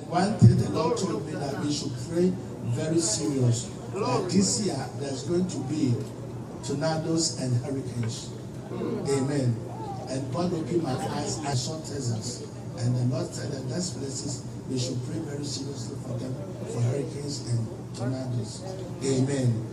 one thing the Lord told me that we should pray very serious. Like this year, there's going to be tornadoes and hurricanes. Amen. And God opened my eyes, I saw Texas. And the Lord said that those places, we should pray very seriously for them, for hurricanes and tornadoes. Amen.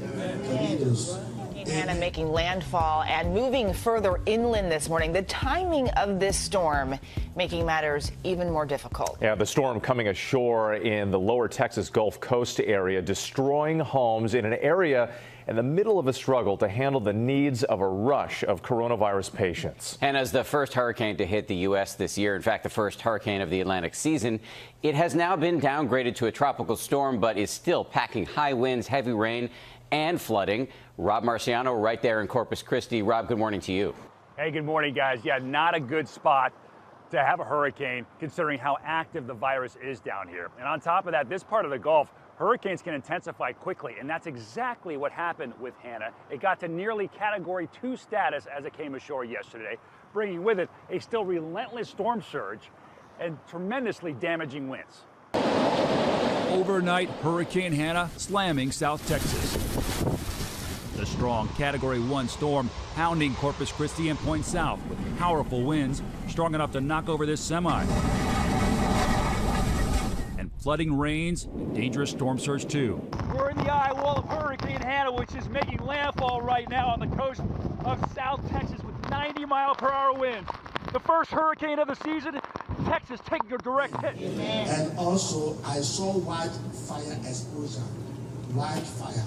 Tornadoes. Hannah making landfall and moving further inland this morning. The timing of this storm making matters even more difficult. Yeah, the storm coming ashore in the lower Texas Gulf Coast area, destroying homes in an area in the middle of a struggle to handle the needs of a rush of coronavirus patients. And as the first hurricane to hit the U.S. this year, in fact, the first hurricane of the Atlantic season, it has now been downgraded to a tropical storm, but is still packing high winds, heavy rain, and flooding. Rob Marciano right there in Corpus Christi. Rob, good morning to you. Hey, good morning, guys. Yeah, not a good spot to have a hurricane considering how active the virus is down here. And on top of that, this part of the Gulf, hurricanes can intensify quickly, and that's exactly what happened with Hannah. It got to nearly Category 2 status as it came ashore yesterday, bringing with it a still relentless storm surge and tremendously damaging winds. Overnight, Hurricane Hannah slamming South Texas. The strong Category 1 storm pounding Corpus Christi and Point South with powerful winds strong enough to knock over this semi. And flooding rains and dangerous storm surge too. We're in the eye wall of Hurricane Hannah, which is making landfall right now on the coast of South Texas with 90-mile-per-hour winds. The first hurricane of the season, Texas taking a direct hit. And also, I saw wildfire exposure. Wildfire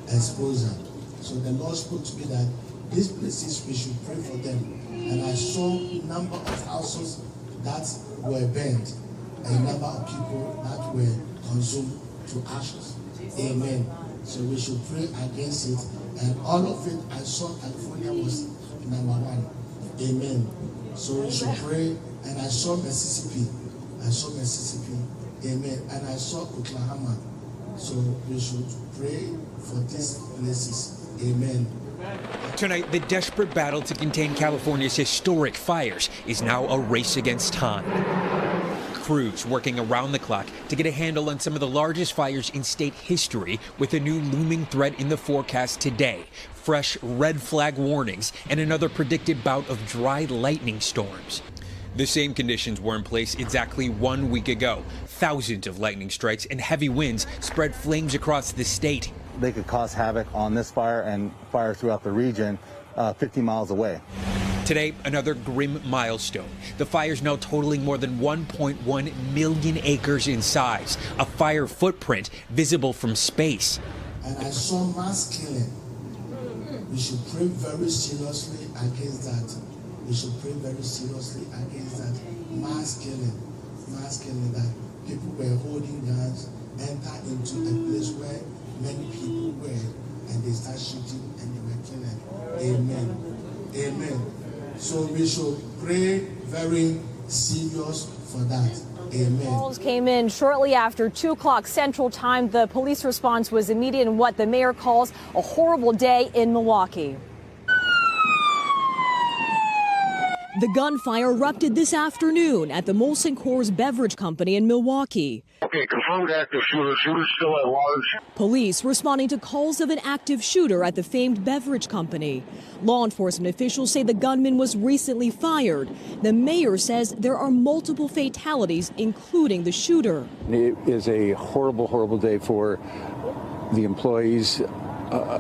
exposure. So the Lord spoke to me that these places, we should pray for them. And I saw a number of houses that were burned, a number of people that were consumed to ashes. Amen. So we should pray against it. And all of it, I saw California was number 1. Amen. So we should pray. And I saw Mississippi. Amen. And I saw Oklahoma. So we should pray for these places. Amen. Tonight, the desperate battle to contain California's historic fires is now a race against time. Crews working around the clock to get a handle on some of the largest fires in state history, with a new looming threat in the forecast today. Fresh red flag warnings and another predicted bout of dry lightning storms. The same conditions were in place exactly 1 week ago. Thousands of lightning strikes and heavy winds spread flames across the state. They could cause havoc on this fire and fire throughout the region 50 miles away. Today, another grim milestone. The fires now totaling more than 1.1 million acres in size, a fire footprint visible from space. And I saw mass killing. We should pray very seriously against that. We should pray very seriously against that mass killing that people were holding guns, enter into a place where many people were, and they start shooting and they were killing. Amen. Amen. So we should pray very serious for that. Amen. Calls came in shortly after 2 o'clock Central Time. The police response was immediate in what the mayor calls a horrible day in Milwaukee. The gunfire erupted this afternoon at the Molson Coors Beverage Company in Milwaukee. Okay, confirmed active shooter. Shooter still at large. Police responding to calls of an active shooter at the famed beverage company. Law enforcement officials say the gunman was recently fired. The mayor says there are multiple fatalities, including the shooter. It is a horrible, horrible day for the employees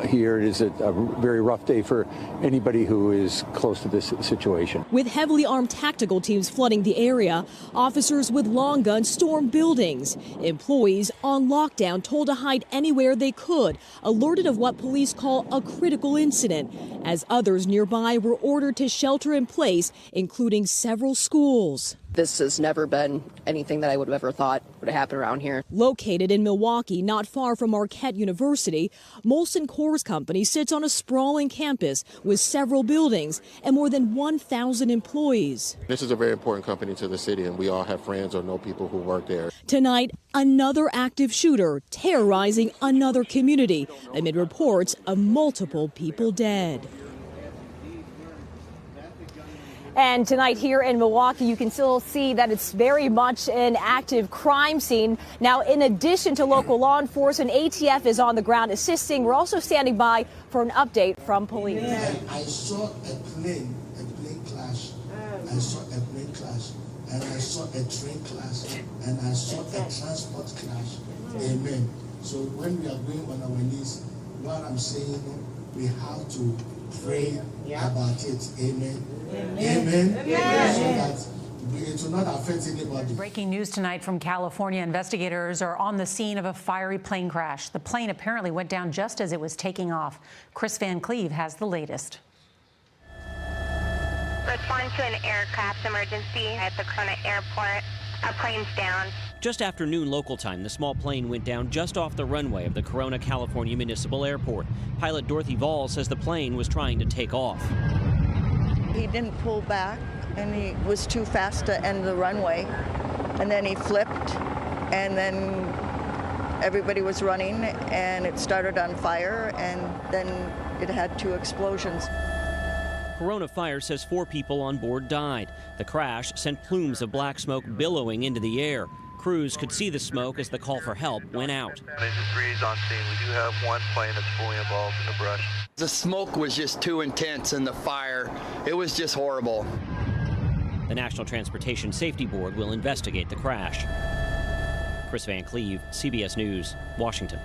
here. It is a very rough day for anybody who is close to this situation. With heavily armed tactical teams flooding the area, officers with long guns stormed buildings. Employees on lockdown told to hide anywhere they could, alerted of what police call a critical incident, as others nearby were ordered to shelter in place, including several schools. This has never been anything that I would have ever thought would happen around here. Located in Milwaukee, not far from Marquette University, Molson Coors Company sits on a sprawling campus with several buildings and more than 1,000 employees. This is a very important company to the city, and we all have friends or know people who work there. Tonight, another active shooter terrorizing another community amid reports of multiple people dead. And tonight here in Milwaukee, you can still see that it's very much an active crime scene. Now, in addition to local law enforcement, ATF is on the ground assisting. We're also standing by for an update from police. And I saw a plane crash. I saw a plane crash. And I saw a train crash. And I saw a transport crash. Amen. So when we are going on our knees, what I'm saying, we have to pray about it. Amen. Amen. Amen. So that it will not affect anybody. Breaking news tonight from California. Investigators are on the scene of a fiery plane crash. The plane apparently went down just as it was taking off. Chris Van Cleve has the latest. Respond to an aircraft emergency at the Corona Airport. A plane's down. Just after noon local time, the small plane went down just off the runway of the Corona, California Municipal Airport. Pilot Dorothy Vall says the plane was trying to take off. He didn't pull back, and he was too fast to end the runway. And then he flipped, and then everybody was running, and it started on fire, and then it had 2 explosions. Corona Fire says 4 people on board died. The crash sent plumes of black smoke billowing into the air. Crews could see the smoke as the call for help went out. Engine 3 is on scene. We do have 1 plane that's fully involved in the brush. The smoke was just too intense, and the fire, it was just horrible. The National Transportation Safety Board will investigate the crash. Chris Van Cleve, CBS News, Washington.